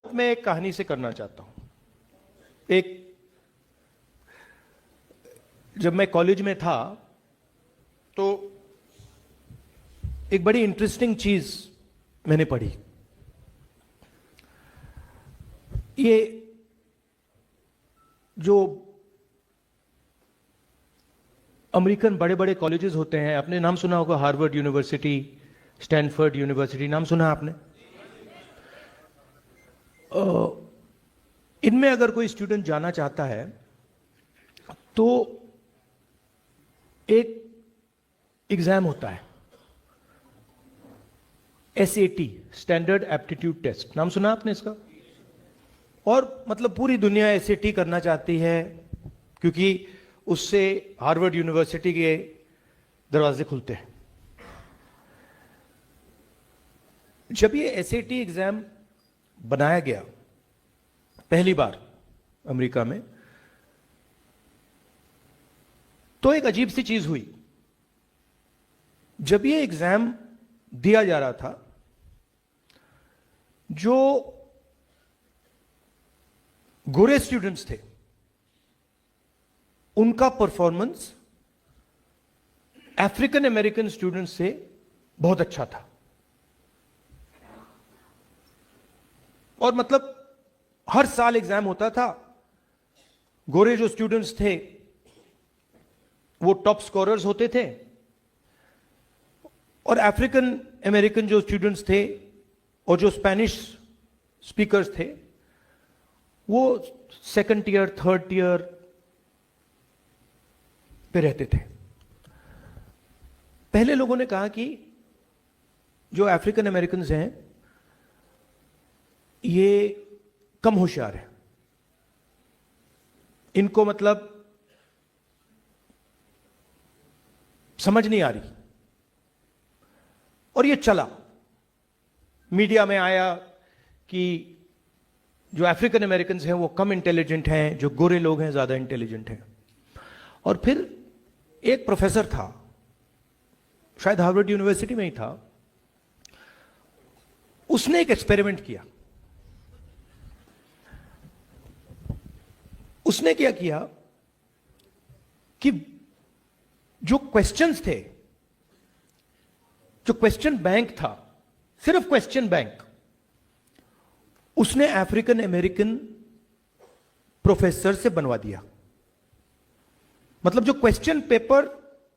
मैं एक कहानी से करना चाहता हूं। एक जब मैं कॉलेज में था तो एक बड़ी इंटरेस्टिंग चीज मैंने पढ़ी। ये जो अमेरिकन बड़े बड़े कॉलेजेस होते हैं, आपने नाम सुना होगा, हार्वर्ड यूनिवर्सिटी, स्टैनफोर्ड यूनिवर्सिटी, नाम सुना आपने? इनमें अगर कोई स्टूडेंट जाना चाहता है तो एक एग्जाम होता है, SAT, स्टैंडर्ड एप्टीट्यूड टेस्ट। नाम सुना आपने इसका? और मतलब पूरी दुनिया SAT करना चाहती है क्योंकि उससे हार्वर्ड यूनिवर्सिटी के दरवाजे खुलते हैं। जब ये SAT एग्जाम बनाया गया पहली बार अमेरिका में, तो एक अजीब सी चीज हुई। जब ये एग्जाम दिया जा रहा था, जो गोरे स्टूडेंट्स थे उनका परफॉर्मेंस अफ्रीकन अमेरिकन स्टूडेंट्स से बहुत अच्छा था। और मतलब हर साल एग्जाम होता था, गोरे जो स्टूडेंट्स थे वो टॉप स्कोरर्स होते थे और अफ्रीकन अमेरिकन जो स्टूडेंट्स थे और जो स्पेनिश स्पीकर्स थे वो सेकंड टियर, थर्ड टियर पे रहते थे। पहले लोगों ने कहा कि जो अफ्रीकन अमेरिकन हैं ये कम होशियार है, इनको मतलब समझ नहीं आ रही। और ये चला, मीडिया में आया कि जो अफ्रीकन अमेरिकन हैं वो कम इंटेलिजेंट हैं, जो गोरे लोग हैं ज्यादा इंटेलिजेंट हैं। और फिर एक प्रोफेसर था, शायद हार्वर्ड यूनिवर्सिटी में ही था, उसने एक एक्सपेरिमेंट किया। उसने क्या किया कि जो क्वेश्चंस थे, जो क्वेश्चन बैंक था, सिर्फ क्वेश्चन बैंक, उसने अफ्रीकन अमेरिकन प्रोफेसर से बनवा दिया। मतलब जो क्वेश्चन पेपर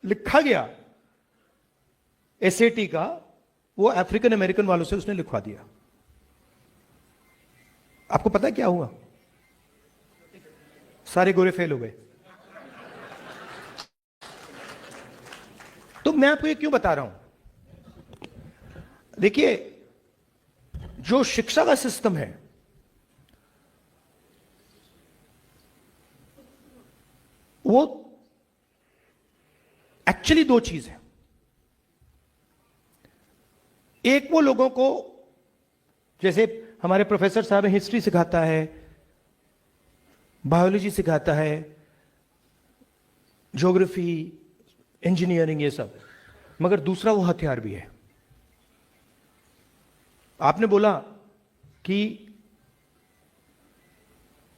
लिखा गया SAT का, वो अफ्रीकन अमेरिकन वालों से उसने लिखवा दिया। आपको पता है क्या हुआ? सारे गोरे फेल हो गए। तो मैं आपको ये क्यों बता रहा हूं? देखिए, जो शिक्षा का सिस्टम है वो एक्चुअली दो चीज है। एक वो लोगों को, जैसे हमारे प्रोफेसर साहब हिस्ट्री सिखाता है, बायोलॉजी सिखाता है, ज्योग्राफी, इंजीनियरिंग, ये सब, मगर दूसरा वो हथियार भी है। आपने बोला कि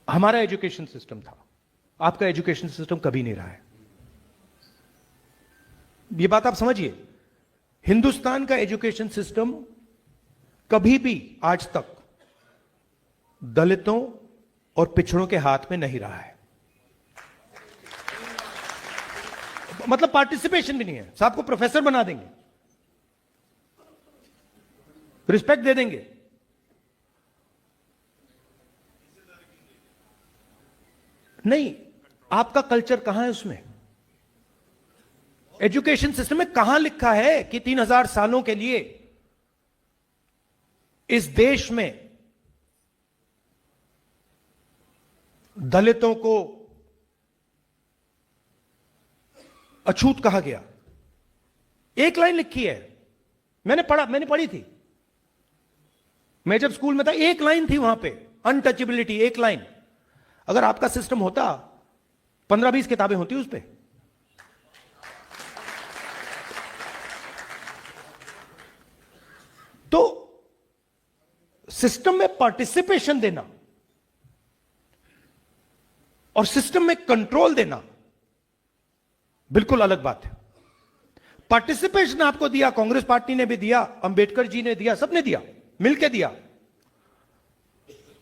हमारा एजुकेशन सिस्टम था, आपका एजुकेशन सिस्टम कभी नहीं रहा है। ये बात आप समझिए, हिंदुस्तान का एजुकेशन सिस्टम कभी भी आज तक दलितों और पिछड़ों के हाथ में नहीं रहा है। मतलब पार्टिसिपेशन भी नहीं है। साहब को प्रोफेसर बना देंगे, रिस्पेक्ट दे देंगे, नहीं, आपका कल्चर कहां है उसमें? एजुकेशन सिस्टम में कहां लिखा है कि 3000 सालों के लिए इस देश में दलितों को अछूत कहा गया? एक लाइन लिखी है, मैंने पढ़ी थी। मैं जब स्कूल में था, एक लाइन थी वहां पे, अनटचेबिलिटी, एक लाइन। अगर आपका सिस्टम होता, 15-20 किताबें होती उस पे। तो सिस्टम में पार्टिसिपेशन देना और सिस्टम में कंट्रोल देना बिल्कुल अलग बात है। पार्टिसिपेशन आपको दिया, कांग्रेस पार्टी ने भी दिया, अंबेडकर जी ने दिया, सबने दिया, मिलकर दिया,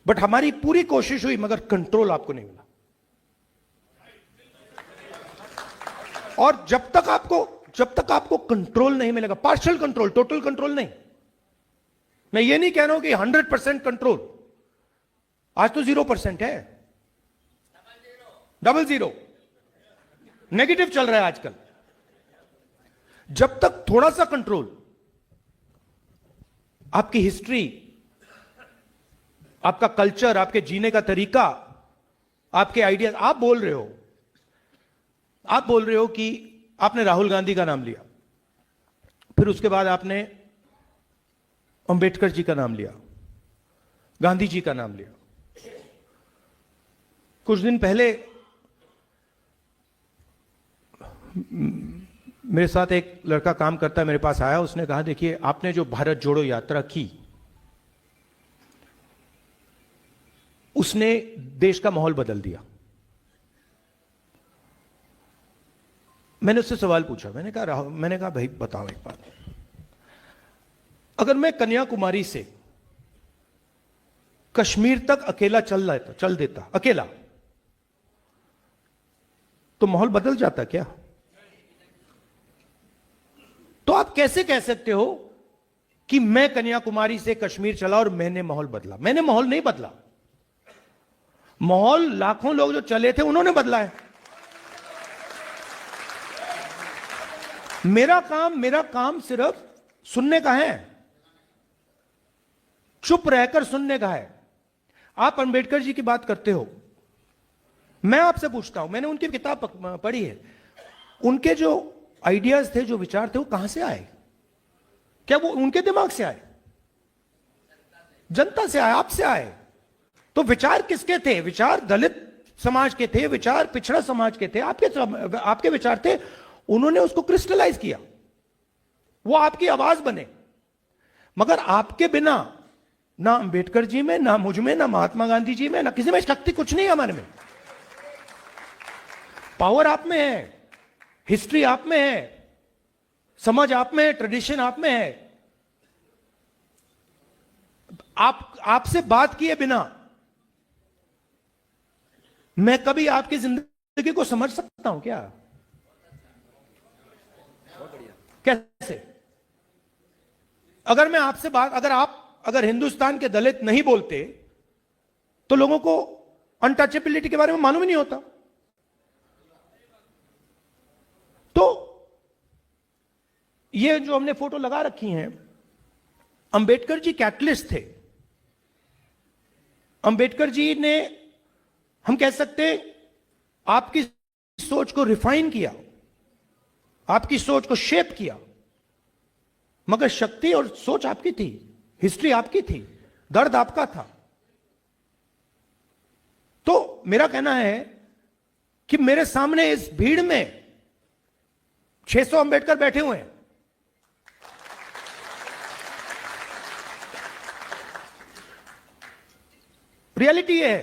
बट हमारी पूरी कोशिश हुई मगर कंट्रोल आपको नहीं मिला। और जब तक आपको कंट्रोल नहीं मिलेगा, पार्शियल कंट्रोल, टोटल कंट्रोल नहीं, मैं ये नहीं कह रहा हूं कि 100% कंट्रोल, आज तो 0% है, 00 नेगेटिव चल रहा है आजकल। जब तक थोड़ा सा कंट्रोल, आपकी हिस्ट्री, आपका कल्चर, आपके जीने का तरीका, आपके आइडियाज, आप बोल रहे हो कि आपने राहुल गांधी का नाम लिया, फिर उसके बाद आपने अंबेडकर जी का नाम लिया, गांधी जी का नाम लिया। कुछ दिन पहले मेरे साथ एक लड़का काम करता है, मेरे पास आया, उसने कहा देखिए आपने जो भारत जोड़ो यात्रा की, उसने देश का माहौल बदल दिया। मैंने उससे सवाल पूछा, मैंने कहा भाई बताओ एक बात, अगर मैं कन्याकुमारी से कश्मीर तक अकेला चल देता अकेला, तो माहौल बदल जाता क्या? तो आप कैसे कह सकते हो कि मैं कन्याकुमारी से कश्मीर चला और मैंने माहौल बदला? मैंने माहौल नहीं बदला, माहौल लाखों लोग जो चले थे उन्होंने बदला है। मेरा काम सिर्फ सुनने का है, चुप रहकर सुनने का है। आप अंबेडकर जी की बात करते हो, मैं आपसे पूछता हूं, मैंने उनकी किताब पढ़ी है, उनके जो आइडियाज थे, जो विचार थे, वो कहां से आए? क्या वो उनके दिमाग से आए? जनता से आए, आपसे आए? तो विचार किसके थे? विचार दलित समाज के थे, विचार पिछड़ा समाज के थे, आपके विचार थे। उन्होंने उसको क्रिस्टलाइज किया, वो आपकी आवाज बने। मगर आपके बिना ना अंबेडकर जी में, ना मुझ में, ना महात्मा गांधी जी में, ना किसी में शक्ति कुछ नहीं है हमारे में। पावर आप में है, हिस्ट्री आप में है, समझ आप में है, ट्रेडिशन आप में है। आपसे बात किए बिना मैं कभी आपकी जिंदगी को समझ सकता हूं क्या? कैसे? अगर मैं आपसे बात, अगर हिंदुस्तान के दलित नहीं बोलते तो लोगों को अनटचेबिलिटी के बारे में मालूम ही नहीं होता। तो ये जो हमने फोटो लगा रखी हैं, अंबेडकर जी कैटलिस्ट थे। अंबेडकर जी ने, हम कह सकते, आपकी सोच को रिफाइन किया, आपकी सोच को शेप किया। मगर शक्ति और सोच आपकी थी, हिस्ट्री आपकी थी, दर्द आपका था। तो मेरा कहना है कि मेरे सामने इस भीड़ में 600 अंबेडकर बैठे हुए हैं। रियलिटी ये है,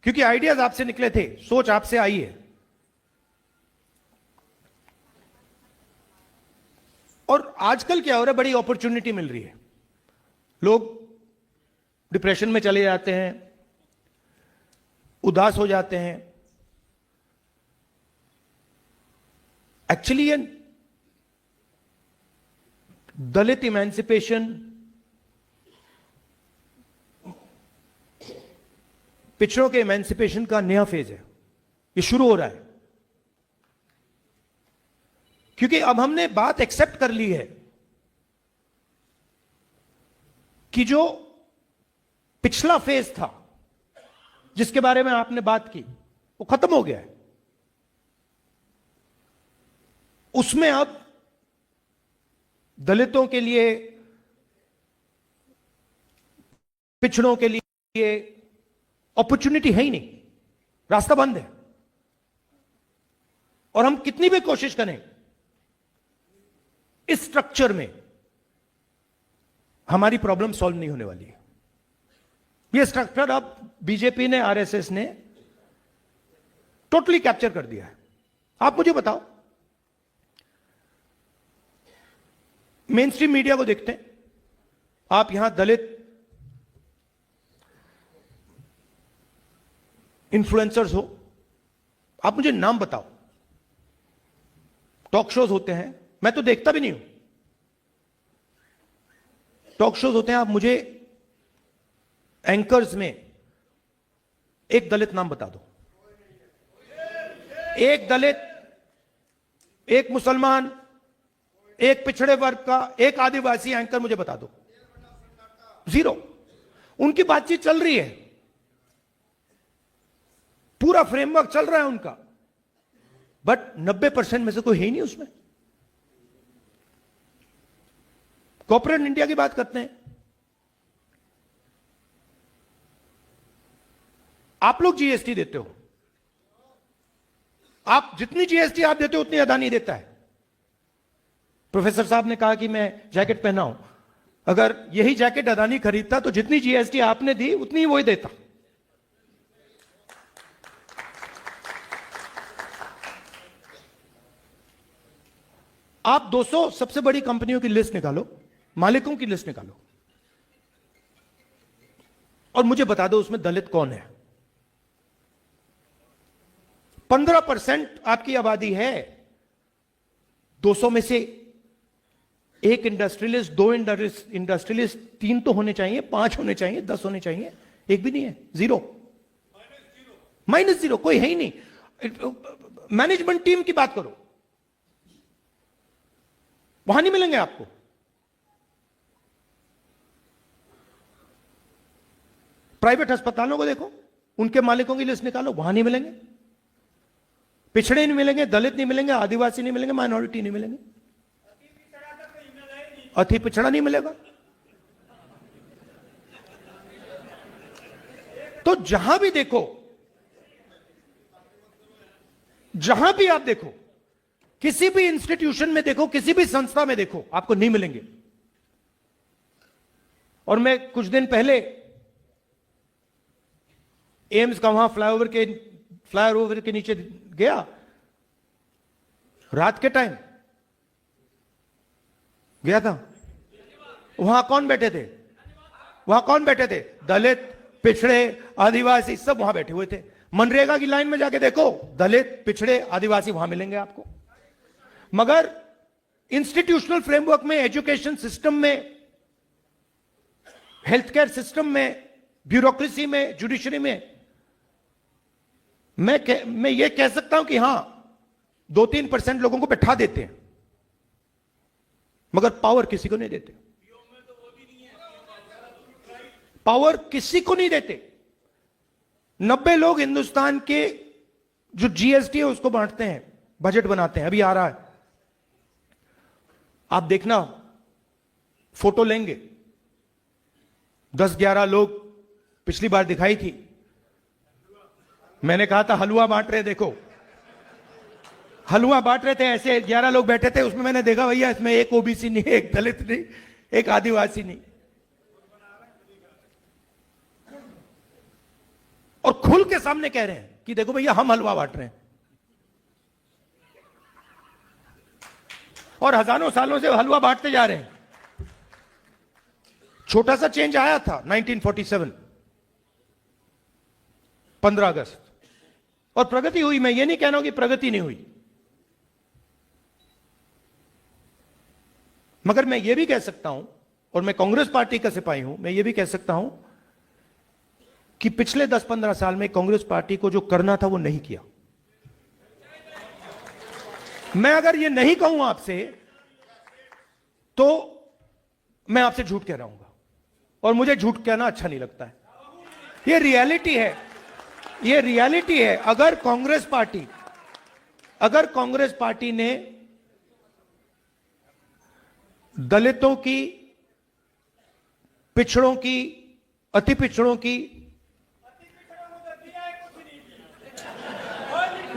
क्योंकि आइडियाज आपसे निकले थे, सोच आपसे आई है। और आजकल क्या हो रहा है, बड़ी अपॉर्चुनिटी मिल रही है। लोग डिप्रेशन में चले जाते हैं, उदास हो जाते हैं। एक्चुअली ये दलित इमेंसिपेशन, पिछड़ों के इमेंसिपेशन का नया फेज है, ये शुरू हो रहा है। क्योंकि अब हमने बात एक्सेप्ट कर ली है कि जो पिछला फेज था, जिसके बारे में आपने बात की, वो खत्म हो गया है। उसमें अब दलितों के लिए, पिछड़ों के लिए अपॉर्चुनिटी है ही नहीं, रास्ता बंद है। और हम कितनी भी कोशिश करें इस स्ट्रक्चर में हमारी प्रॉब्लम सॉल्व नहीं होने वाली है। ये स्ट्रक्चर अब बीजेपी ने, आरएसएस ने टोटली कैप्चर कर दिया है। आप मुझे बताओ, मेन स्ट्रीम मीडिया को देखते हैं, आप यहां दलित इन्फ्लुएंसर्स हो, आप मुझे नाम बताओ। टॉक शोज होते हैं, मैं तो देखता भी नहीं हूं, टॉक शोज होते हैं, आप मुझे एंकर्स में एक दलित नाम बता दो। एक दलित, एक मुसलमान, एक पिछड़े वर्ग का, एक आदिवासी एंकर मुझे बता दो। जीरो। उनकी बातचीत चल रही है, पूरा फ्रेमवर्क चल रहा है उनका, बट 90% में से कोई है ही नहीं उसमें। कॉर्पोरेट इंडिया की बात करते हैं, आप लोग जीएसटी देते हो, आप जितनी जीएसटी आप देते हो उतनी अदानी देता है। प्रोफेसर साहब ने कहा कि मैं जैकेट पहना हूं, अगर यही जैकेट अदानी खरीदता तो जितनी जीएसटी आपने दी उतनी ही वही देता। आप 200 सबसे बड़ी कंपनियों की लिस्ट निकालो, मालिकों की लिस्ट निकालो, और मुझे बता दो उसमें दलित कौन है। 15% आपकी आबादी है, 200 में से एक इंडस्ट्रियलिस्ट, 2 इंडस्ट्रियलिस्ट, 3 तो होने चाहिए, 5 होने चाहिए, 10 होने चाहिए, एक भी नहीं है, जीरो, -0, कोई है ही नहीं। मैनेजमेंट टीम की बात करो, वहां नहीं मिलेंगे आपको। प्राइवेट अस्पतालों को देखो, उनके मालिकों की लिस्ट निकालो, वहां नहीं मिलेंगे। पिछड़े नहीं मिलेंगे, दलित नहीं मिलेंगे, आदिवासी नहीं मिलेंगे, माइनॉरिटी नहीं मिलेंगे, अति पिछड़ा नहीं मिलेगा। तो जहां भी देखो, जहां भी आप देखो, किसी भी इंस्टीट्यूशन में देखो, किसी भी संस्था में देखो, आपको नहीं मिलेंगे। और मैं कुछ दिन पहले एम्स का वहां फ्लाईओवर के नीचे गया, रात के टाइम गया था, वहां कौन बैठे थे? वहां कौन बैठे थे? दलित, पिछड़े, आदिवासी, सब वहां बैठे हुए थे। मनरेगा की लाइन में जाके देखो, दलित, पिछड़े, आदिवासी वहां मिलेंगे आपको। मगर इंस्टीट्यूशनल फ्रेमवर्क में, एजुकेशन सिस्टम में, हेल्थ केयर सिस्टम में, ब्यूरोक्रेसी में, जुडिशरी में, मैं ये कह सकता हूं कि हां 2-3% लोगों को बैठा देते हैं, मगर पावर किसी को नहीं देते। पावर किसी को नहीं देते। 90 लोग हिंदुस्तान के जो जीएसटी है उसको बांटते हैं, बजट बनाते हैं, अभी आ रहा है, आप देखना, फोटो लेंगे, 10-11 लोग पिछली बार दिखाई थी, मैंने कहा था हलवा बांट रहे, देखो हलवा बांट रहे थे, ऐसे 11 लोग बैठे थे, उसमें मैंने देखा भैया इसमें एक ओबीसी नहीं, एक दलित नहीं, एक आदिवासी नहीं, और खुल के सामने कह रहे हैं कि देखो भैया हम हलवा बांट रहे हैं। और हजारों सालों से हलवा बांटते जा रहे हैं। छोटा सा चेंज आया था 1947, 15 अगस्त, और प्रगति हुई। मैं ये नहीं कह रहा हूं कि प्रगति नहीं हुई, मगर मैं ये भी कह सकता हूं, और मैं कांग्रेस पार्टी का सिपाही हूं, मैं ये भी कह सकता हूं कि पिछले 10-15 साल में कांग्रेस पार्टी को जो करना था वो नहीं किया। मैं अगर ये नहीं कहूं आपसे तो मैं आपसे झूठ कह रहा हूं, और मुझे झूठ कहना अच्छा नहीं लगता है। ये रियलिटी है, ये रियलिटी है। अगर कांग्रेस पार्टी ने दलितों की, पिछड़ों की, अति पिछड़ों की,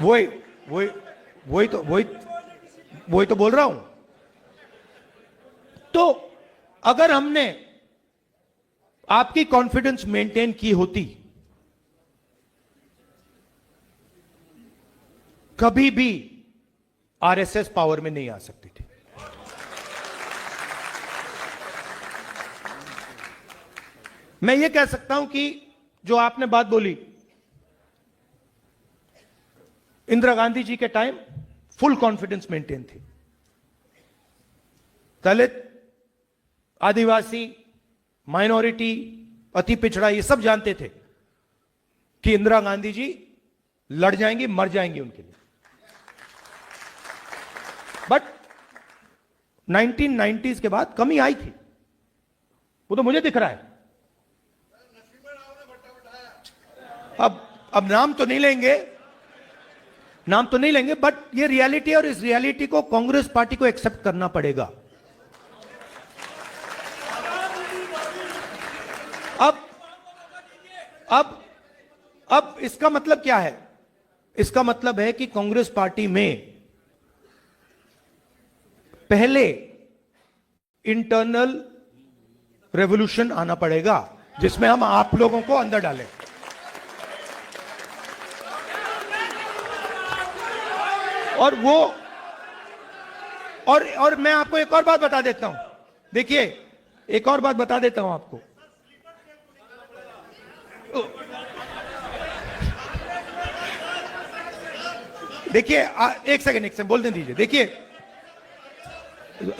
वही तो बोल रहा हूं। तो अगर हमने आपकी कॉन्फिडेंस मेंटेन की होती, कभी भी आरएसएस पावर में नहीं आ सकती थी। मैं ये कह सकता हूं कि जो आपने बात बोली, इंदिरा गांधी जी के टाइम फुल कॉन्फिडेंस मेंटेन थी। दलित, आदिवासी, माइनॉरिटी, अति पिछड़ा, ये सब जानते थे कि इंदिरा गांधी जी लड़ जाएंगी, मर जाएंगी उनके लिए। बट 1990s के बाद कमी आई थी, वो तो मुझे दिख रहा है। अब नाम तो नहीं लेंगे, बट ये रियलिटी है, और इस रियलिटी को कांग्रेस पार्टी को एक्सेप्ट करना पड़ेगा। अब इसका मतलब क्या है? इसका मतलब है कि कांग्रेस पार्टी में पहले इंटरनल रेवोल्यूशन आना पड़ेगा, जिसमें हम आप लोगों को अंदर डालें। और वो और मैं आपको एक और बात बता देता हूं। देखिए, एक और बात बता देता हूं आपको। देखिए, एक सेकंड बोलने दीजिए। देखिए,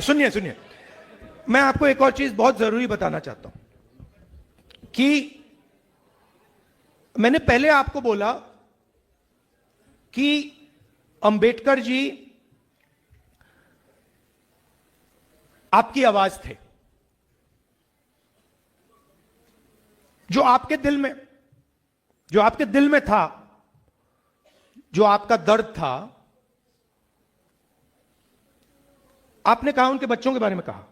सुनिए, मैं आपको एक और चीज बहुत जरूरी बताना चाहता हूं कि मैंने पहले आपको बोला कि अंबेडकर जी आपकी आवाज थे, जो आपके दिल में था, जो आपका दर्द था। आपने कहा, उनके बच्चों के बारे में कहा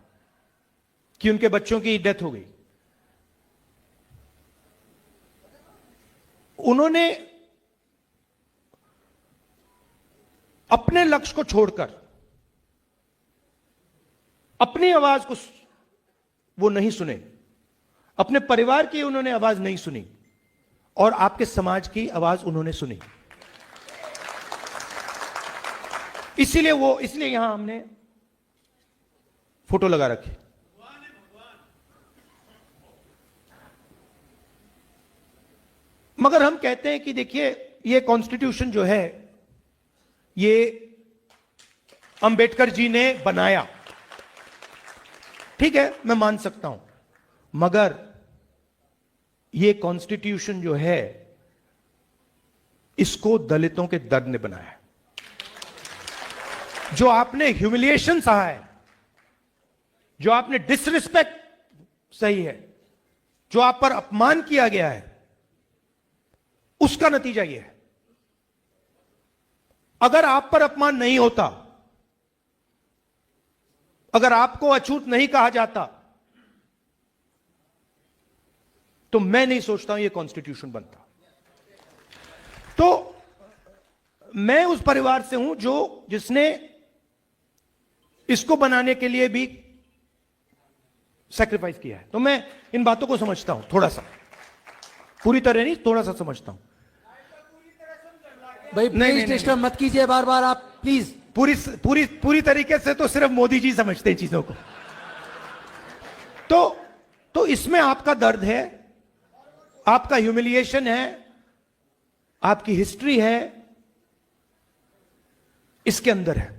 कि उनके बच्चों की डेथ हो गई। उन्होंने अपने लक्ष्य को छोड़कर अपनी आवाज को वो नहीं सुने, अपने परिवार की उन्होंने आवाज नहीं सुनी, और आपके समाज की आवाज उन्होंने सुनी। इसलिए यहां हमने फोटो लगा रखी। मगर हम कहते हैं कि देखिए, ये कॉन्स्टिट्यूशन जो है, ये अंबेडकर जी ने बनाया, ठीक है, मैं मान सकता हूं। मगर ये कॉन्स्टिट्यूशन जो है, इसको दलितों के दर्द ने बनाया है। जो आपने ह्यूमिलिएशन सहा है, जो आपने डिसरिस्पेक्ट सही है, जो आप पर अपमान किया गया है, उसका नतीजा यह है। अगर आप पर अपमान नहीं होता, अगर आपको अछूत नहीं कहा जाता, तो मैं नहीं सोचता हूं यह कॉन्स्टिट्यूशन बनता। तो मैं उस परिवार से हूं जिसने इसको बनाने के लिए भी सैक्रिफाइस किया है। तो मैं इन बातों को समझता हूं, थोड़ा सा, पूरी तरह नहीं, थोड़ा सा समझता हूं। भाई प्लीज डिस्टर्ब मत कीजिए बार बार आप, प्लीज। पूरी तरीके से तो सिर्फ मोदी जी समझते हैं चीजों को। तो इसमें आपका दर्द है, आपका ह्यूमिलिएशन है, आपकी हिस्ट्री है, इसके अंदर है।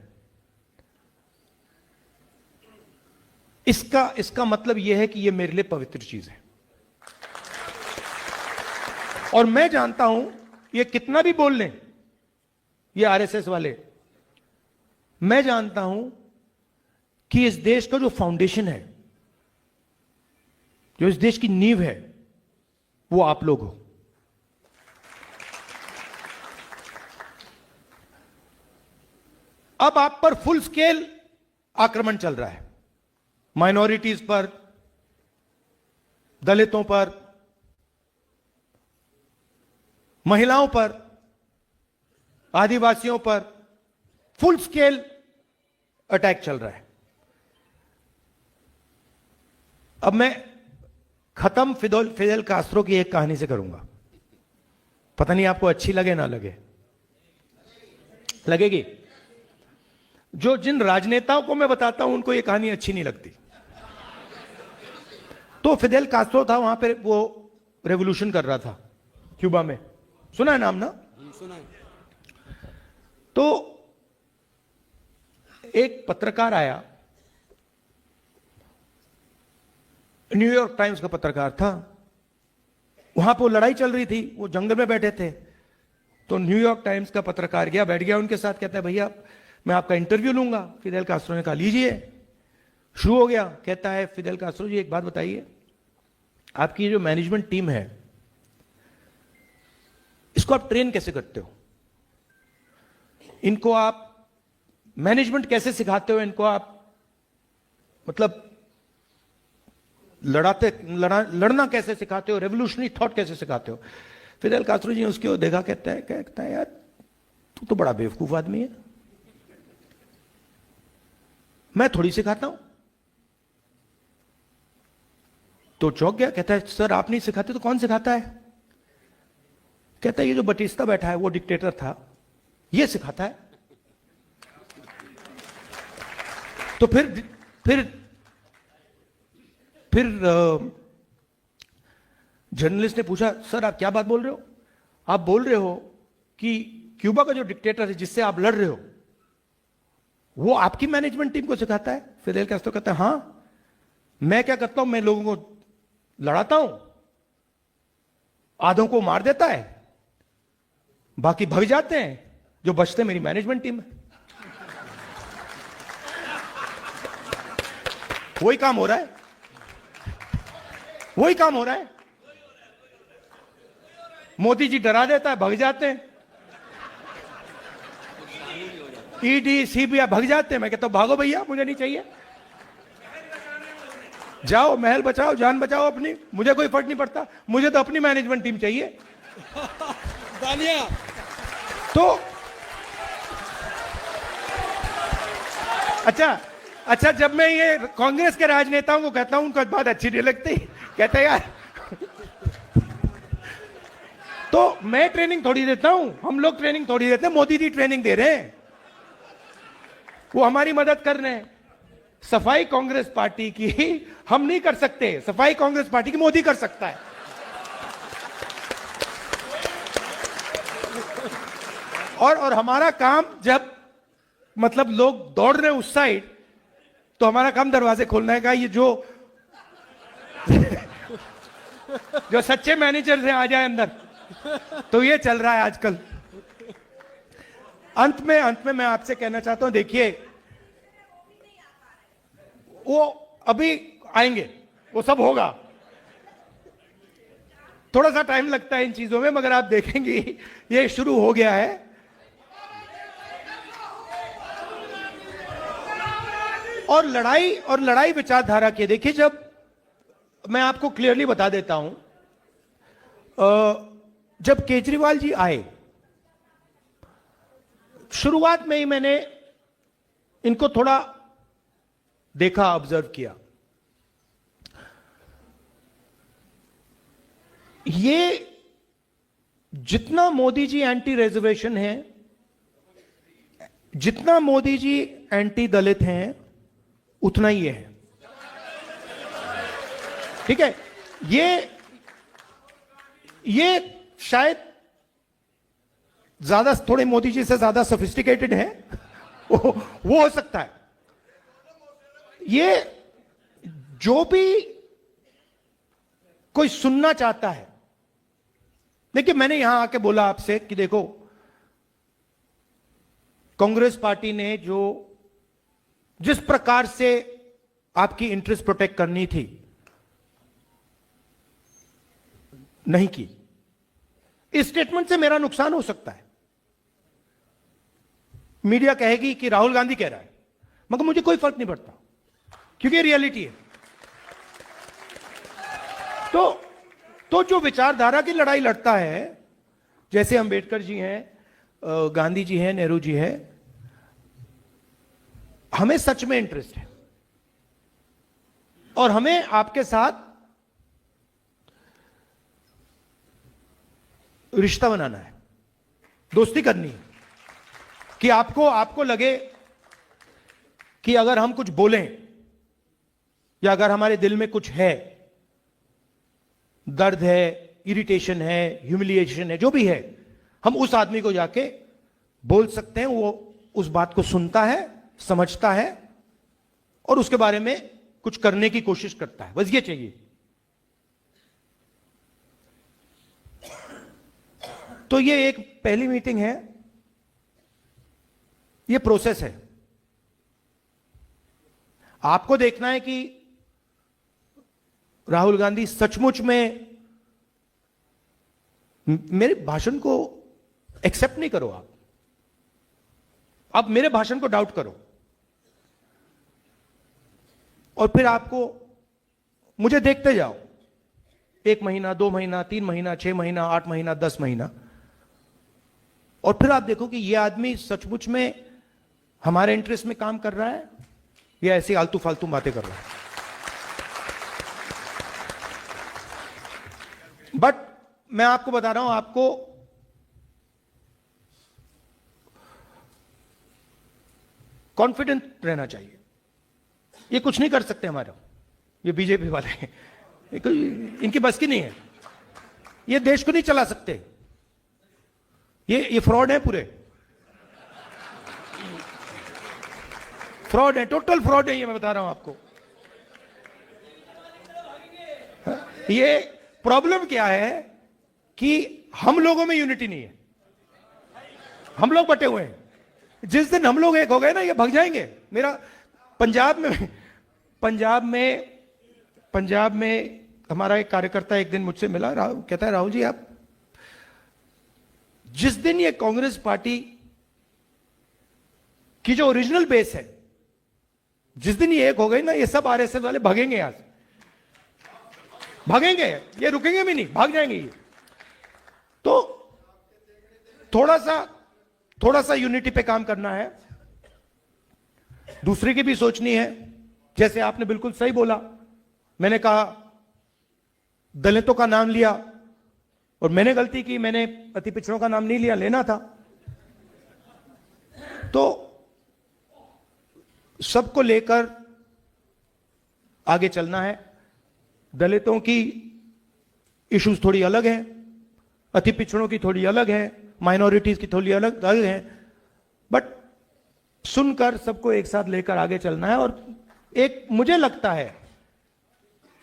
इसका मतलब यह है कि यह मेरे लिए पवित्र चीज है। और मैं जानता हूं, ये कितना भी बोल लें ये आरएसएस वाले, मैं जानता हूं कि इस देश का जो फाउंडेशन है, जो इस देश की नींव है, वो आप लोग हो। अब आप पर फुल स्केल आक्रमण चल रहा है, माइनॉरिटीज पर, दलितों पर, महिलाओं पर, आदिवासियों पर फुल स्केल अटैक चल रहा है। अब मैं खत्म फिदेल कास्ट्रो की एक कहानी से करूंगा, पता नहीं आपको अच्छी लगे ना लगे, लगेगी। जिन राजनेताओं को मैं बताता हूं उनको ये कहानी अच्छी नहीं लगती। तो फिदेल कास्ट्रो था वहां पे, वो रेवोल्यूशन कर रहा था क्यूबा में, सुना है नाम ना? सुना है। तो एक पत्रकार आया, न्यूयॉर्क टाइम्स का पत्रकार था, वहां पर लड़ाई चल रही थी, वो जंगल में बैठे थे। तो न्यूयॉर्क टाइम्स का पत्रकार गया, बैठ गया उनके साथ, कहता है भैया मैं आपका इंटरव्यू लूंगा। फिदेल कास्ट्रो ने कहा लीजिए। शुरू हो गया। कहता है फिदेल कास्ट्रो जी एक बात बताइए, आपकी जो मैनेजमेंट टीम है इसको आप ट्रेन कैसे करते हो? इनको आप मैनेजमेंट कैसे सिखाते हो? इनको आप मतलब लड़ना कैसे सिखाते हो? रेवोल्यूशनरी थॉट कैसे सिखाते हो? फिदेल कास्ट्रो जी उसकी ओर देखा, कहता है यार तू तो बड़ा बेवकूफ आदमी है, मैं थोड़ी सिखाता हूं। तो चौंक गया, कहता है सर आप नहीं सिखाते तो कौन सिखाता है? कहता है ये जो बटिस्ता बैठा है वो डिक्टेटर था, ये सिखाता है। तो फिर जर्नलिस्ट ने पूछा सर आप क्या बात बोल रहे हो? आप बोल रहे हो कि क्यूबा का जो डिक्टेटर है जिससे आप लड़ रहे हो वो आपकी मैनेजमेंट टीम को सिखाता है? फिदेल कास्ट्रो कहता है हां, मैं क्या करता हूं, मैं लोगों को लड़ाता हूं, आधों को मार देता है, बाकी भग जाते हैं, जो बचते मेरी मैनेजमेंट टीम है। वही काम हो रहा है, वही काम हो रहा है। मोदी जी डरा देता है, भग जाते हैं, ईडी सीबीआई भग जाते हैं। मैं कहता हूं भागो भैया, मुझे नहीं चाहिए, जाओ महल बचाओ, जान बचाओ अपनी, मुझे कोई फर्क नहीं पड़ता, मुझे तो अपनी मैनेजमेंट टीम चाहिए। तो अच्छा जब मैं ये कांग्रेस के राजनेताओं को कहता हूं उनको बात अच्छी नहीं लगती, कहते यार तो मैं ट्रेनिंग थोड़ी देता हूं, हम लोग ट्रेनिंग थोड़ी देते हैं, मोदी जी ट्रेनिंग दे रहे हैं, वो हमारी मदद कर रहे हैं। सफाई कांग्रेस पार्टी की हम नहीं कर सकते, सफाई कांग्रेस पार्टी की मोदी कर सकता है। और हमारा काम जब मतलब लोग दौड़ रहे हैं उस साइड, तो हमारा काम दरवाजे खोलने का, ये जो सच्चे मैनेजर हैं आ जाए अंदर, तो ये चल रहा है आजकल। अंत में मैं आपसे कहना चाहता हूं, देखिए वो अभी आएंगे, वो सब होगा, थोड़ा सा टाइम लगता है इन चीजों में, मगर आप देखेंगे ये शुरू हो गया है। और लड़ाई विचारधारा की, देखिए जब मैं आपको क्लियरली बता देता हूं, जब केजरीवाल जी आए, शुरुआत में ही मैंने इनको थोड़ा देखा, ऑब्जर्व किया। ये जितना मोदी जी एंटी रिजर्वेशन है, जितना मोदी जी एंटी दलित हैं, उतना ही ये है, ठीक है? ये शायद ज्यादा, थोड़े मोदी जी से ज्यादा सोफिस्टिकेटेड है, वो हो सकता है। ये जो भी कोई सुनना चाहता है, देखिए मैंने यहां आके बोला आपसे कि देखो कांग्रेस पार्टी ने जिस प्रकार से आपकी इंटरेस्ट प्रोटेक्ट करनी थी, नहीं की। इस स्टेटमेंट से मेरा नुकसान हो सकता है, मीडिया कहेगी कि राहुल गांधी कह रहा है, मगर मुझे कोई फर्क नहीं पड़ता, क्योंकि रियलिटी है। तो जो विचारधारा की लड़ाई लड़ता है, जैसे अंबेडकर जी हैं, गांधी जी हैं, नेहरू जी हैं, हमें सच में इंटरेस्ट है और हमें आपके साथ रिश्ता बनाना है, दोस्ती करनी है कि आपको लगे कि अगर हम कुछ बोलें या अगर हमारे दिल में कुछ है, दर्द है, इरिटेशन है, ह्यूमिलिएशन है, जो भी है, हम उस आदमी को जाके बोल सकते हैं, वो उस बात को सुनता है, समझता है और उसके बारे में कुछ करने की कोशिश करता है। बस ये चाहिए। तो ये एक पहली मीटिंग है, ये प्रोसेस है। आपको देखना है कि राहुल गांधी सचमुच में मेरे भाषण को एक्सेप्ट नहीं करो, आप मेरे भाषण को डाउट करो और फिर आपको मुझे देखते जाओ 1 महीना, 2 महीना, 3 महीना, 6 महीना, 8 महीना, 10 महीना, और फिर आप देखो कि यह आदमी सचमुच में हमारे इंटरेस्ट में काम कर रहा है या ऐसी आलतू फालतू बातें कर रहा है। बट मैं आपको बता रहा हूं, आपको कॉन्फिडेंट रहना चाहिए। ये कुछ नहीं कर सकते हमारा, ये बीजेपी वाले हैं, इनकी बस की नहीं है, ये देश को नहीं चला सकते, ये फ्रॉड है, पूरे फ्रॉड है, टोटल फ्रॉड है, ये मैं बता रहा हूं आपको। ये प्रॉब्लम क्या है कि हम लोगों में यूनिटी नहीं है, हम लोग बटे हुए हैं। जिस दिन हम लोग एक हो गए ना, ये भाग जाएंगे। मेरा पंजाब में हमारा एक कार्यकर्ता एक दिन मुझसे मिला, कहता है राहुल जी, आप जिस दिन ये कांग्रेस पार्टी की जो ओरिजिनल बेस है, जिस दिन ये एक हो गई ना, ये सब आरएसएस वाले भागेंगे, यहां से भागेंगे, ये रुकेंगे भी नहीं, भाग जाएंगे ये। तो थोड़ा सा यूनिटी पे काम करना है, दूसरे की भी सोचनी है। जैसे आपने बिल्कुल सही बोला, मैंने कहा दलितों का नाम लिया और मैंने गलती की, मैंने अति पिछड़ों का नाम नहीं लिया, लेना था। तो सबको लेकर आगे चलना है। दलितों की इश्यूज थोड़ी अलग हैं, अति पिछड़ों की थोड़ी अलग है, माइनॉरिटीज की थोड़ी अलग है, बट सुनकर सबको एक साथ लेकर आगे चलना है। और एक मुझे लगता है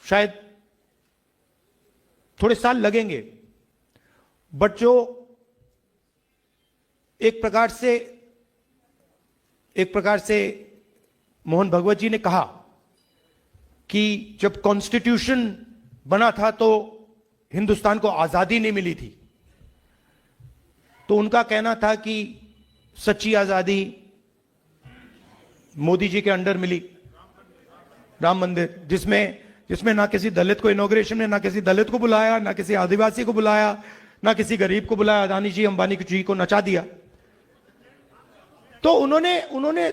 शायद थोड़े साल लगेंगे, बट जो एक प्रकार से मोहन भगवत जी ने कहा कि जब कॉन्स्टिट्यूशन बना था तो हिंदुस्तान को आजादी नहीं मिली थी, तो उनका कहना था कि सच्ची आजादी मोदी जी के अंडर मिली, राम मंदिर, जिसमें ना किसी दलित को इनॉग्रेशन में, ना किसी दलित को बुलाया, ना किसी आदिवासी को बुलाया, ना किसी गरीब को बुलाया, अदानी जी अंबानी जी को नचा दिया। तो उन्होंने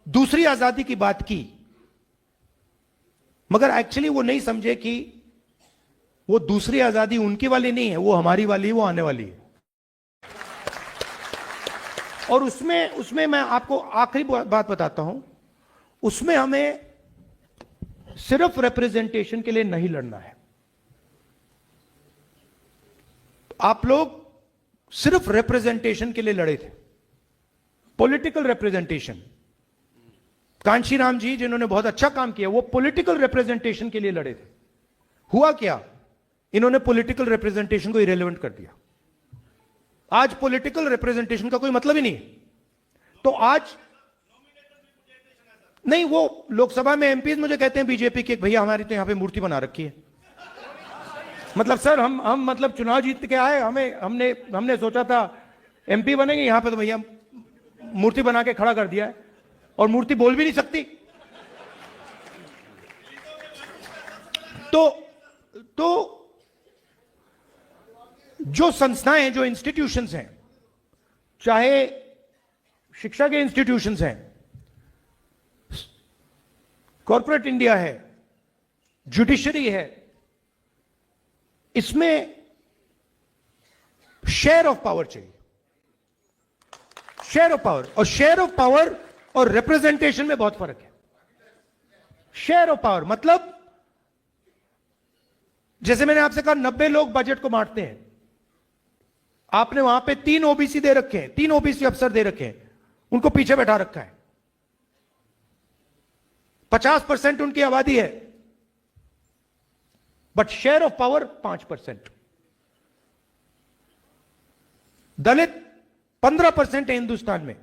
दूसरी आजादी की बात की, मगर एक्चुअली वो नहीं समझे कि वो दूसरी आजादी उनकी वाली नहीं है, वो हमारी वाली है, वो आने वाली है। और उसमें मैं आपको आखिरी बात बताता हूं, उसमें हमें सिर्फ रिप्रेजेंटेशन के लिए नहीं लड़ना है। आप लोग सिर्फ रिप्रेजेंटेशन के लिए लड़े थे, पॉलिटिकल रिप्रेजेंटेशन। कांशीराम जी जिन्होंने बहुत अच्छा काम किया, वो पॉलिटिकल रिप्रेजेंटेशन के लिए लड़े थे। हुआ क्या, इन्होंने पॉलिटिकल रिप्रेजेंटेशन को इरेलेवेंट कर दिया। आज पॉलिटिकल रिप्रेजेंटेशन का कोई मतलब ही नहीं है। तो आज नहीं, वो लोकसभा में एमपीज मुझे कहते हैं बीजेपी के, भैया हमारी तो यहां पे मूर्ति बना रखी है। मतलब सर हम मतलब चुनाव जीत के आए, हमने सोचा था एमपी बनेंगे, यहां पे तो भैया मूर्ति बना के खड़ा कर दिया है, और मूर्ति बोल भी नहीं सकती। तो जो संस्थाएं, जो इंस्टीट्यूशंस हैं, चाहे शिक्षा के इंस्टीट्यूशंस हैं, कॉर्पोरेट इंडिया है, जुडिशरी है, इसमें शेयर ऑफ पावर चाहिए, शेयर ऑफ पावर। और शेयर ऑफ पावर और रिप्रेजेंटेशन में बहुत फर्क है। शेयर ऑफ पावर मतलब जैसे मैंने आपसे कहा 90 लोग बजट को बांटते हैं, आपने वहां पे 3 ओबीसी दे रखे हैं, 3 ओबीसी अफसर दे रखे हैं, उनको पीछे बैठा रखा है। 50% उनकी आबादी है, बट शेयर ऑफ पावर 5%। दलित 15% है हिंदुस्तान में,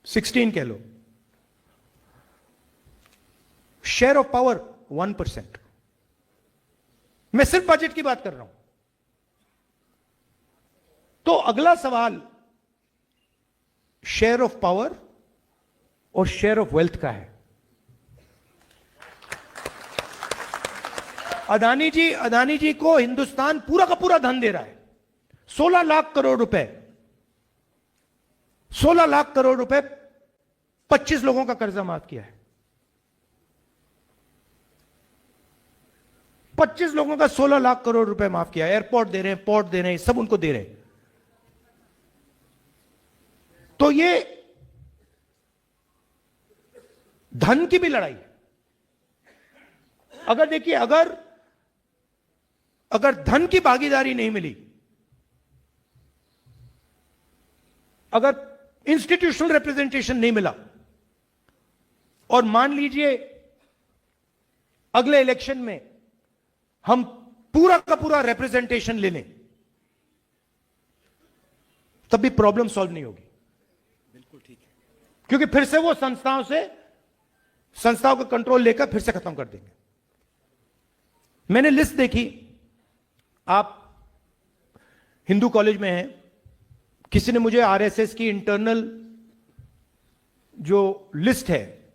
16 कह लो। Share of power 1%। मैं सिर्फ बजट की बात कर रहा हूं। तो अगला सवाल शेयर ऑफ पावर और शेयर ऑफ वेल्थ का है। अदानी जी को हिंदुस्तान पूरा का पूरा धन दे रहा है, 16 लाख करोड़ रुपए, 16 लाख करोड़ रुपए 25 लोगों का कर्जा माफ किया है। 25 लोगों का 16 लाख करोड़ रुपए माफ किया। एयरपोर्ट दे रहे हैं, पोर्ट दे रहे हैं, सब उनको दे रहे हैं। तो ये धन की भी लड़ाई है। अगर देखिए, अगर धन की भागीदारी नहीं मिली, अगर इंस्टीट्यूशनल रिप्रेजेंटेशन नहीं मिला, और मान लीजिए अगले इलेक्शन में हम पूरा का पूरा रिप्रेजेंटेशन ले लें, तब भी प्रॉब्लम सॉल्व नहीं होगी। बिल्कुल ठीक है, क्योंकि फिर से वो संस्थाओं का कंट्रोल लेकर फिर से खत्म कर देंगे। मैंने लिस्ट देखी, आप हिंदू कॉलेज में हैं, किसी ने मुझे आरएसएस की इंटरनल जो लिस्ट है,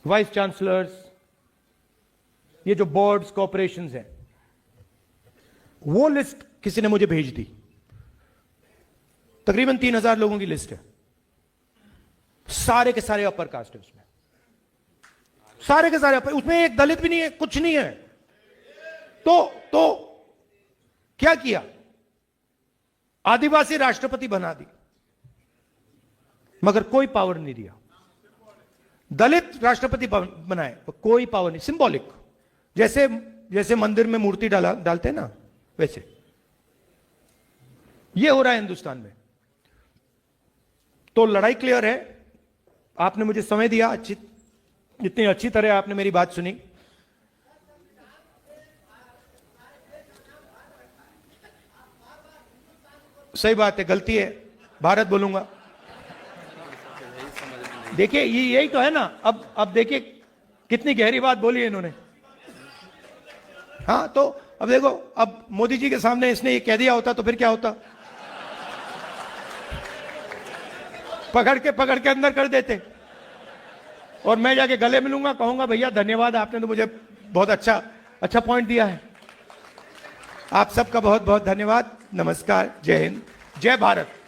वाइस चांसलर्स, ये जो बोर्ड्स कॉर्पोरेशंस हैं, वो लिस्ट किसी ने मुझे भेज दी। तकरीबन 3000 लोगों की लिस्ट है, सारे के सारे अपर कास्ट है उसमें, सारे के सारे अपर, उसमें एक दलित भी नहीं है, कुछ नहीं है। तो क्या किया? आदिवासी राष्ट्रपति बना दी, मगर कोई पावर नहीं दिया। दलित राष्ट्रपति बनाए, कोई पावर नहीं, सिंबॉलिक, जैसे मंदिर में मूर्ति डालते हैं ना, वैसे ये हो रहा है हिंदुस्तान में। तो लड़ाई क्लियर है। आपने मुझे समय दिया, इतनी अच्छी तरह आपने मेरी बात सुनी। सही बात है, गलती है, भारत बोलूंगा। देखिए यही तो है ना। अब देखिए कितनी गहरी बात बोली है इन्होंने। हाँ, तो अब देखो, अब मोदी जी के सामने इसने ये कह दिया होता तो फिर क्या होता? पकड़ के अंदर कर देते, और मैं जाके गले मिलूंगा, कहूंगा भैया धन्यवाद, आपने तो मुझे बहुत अच्छा पॉइंट दिया है। आप सबका बहुत बहुत धन्यवाद। नमस्कार, जय हिंद, जय भारत।